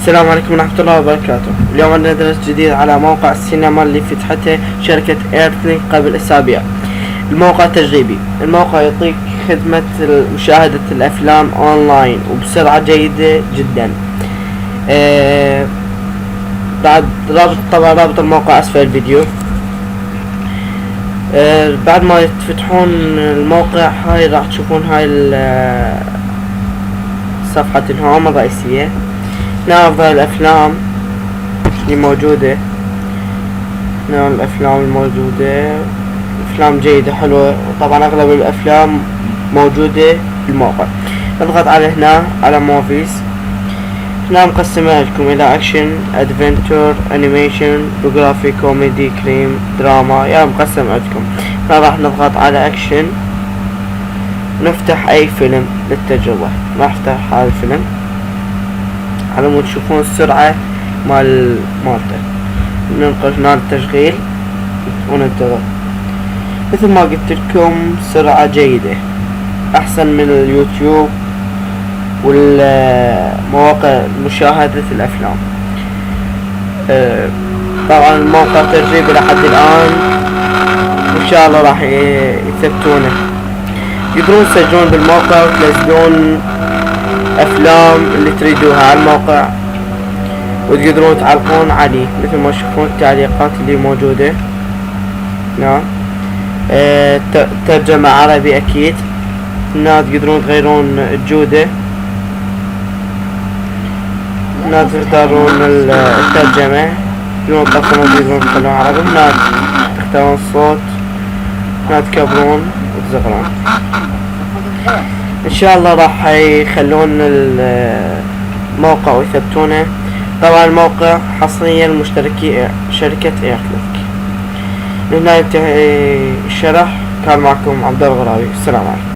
السلام عليكم ورحمة الله وبركاته. اليوم عندنا درس جديد على موقع السينما اللي فتحته شركة ايرثلينك قبل أسابيع. الموقع تجريبي، الموقع يعطيك خدمة مشاهدة الأفلام أونلاين وبسرعة جيدة جدا. بعد رابط الموقع أسفل الفيديو. بعد ما تفتحون الموقع هاي راح تشوفون هاي صفحة الهوم الرئيسية. نعرض الأفلام اللي موجودة، الأفلام الموجودة أفلام جيدة حلوة، وطبعا أغلب الأفلام موجودة في الموقع. نضغط على هنا على موفيز. هنا مقسمة لكم إلى أكشن، أدفنتور، أنيميشن، بيوغرافي، كوميدي، كريم، دراما، يعني مقسم عندكم. هنا راح نضغط على أكشن، نفتح أي فيلم للتجربة. راح نفتح هذا الفيلم على مود تشوفون السرعة مالته. ننقل هنا التشغيل وننتظر. مثل ما قلت لكم سرعة جيدة، أحسن من اليوتيوب والمواقع مشاهدة الأفلام. طبعا الموقع تجريبي لحد الآن، إن شاء الله راح يثبتونه. تقدرون تسجلون بالموقع وتنزلون أفلام اللي تريدوها على الموقع، وتقدرون تعلقون عليه مثل ما تشوفون التعليقات اللي موجودة. نعم، ترجمة عربي أكيد. هنا تقدرون تغيرون الجودة، هنا تختارون الترجمة، تقدرون تقفلون تقدرون تخلون عربي. هنا تختارون الصوت، هنا تكبرون وتصغرون. ان شاء الله راح يخلون الموقع ويثبتونه. طبعا الموقع حصريا لمشتركي شركة ايرثلينك. هنا ينتهي الشرح. كان معكم عبد الله الغراوي. السلام عليكم.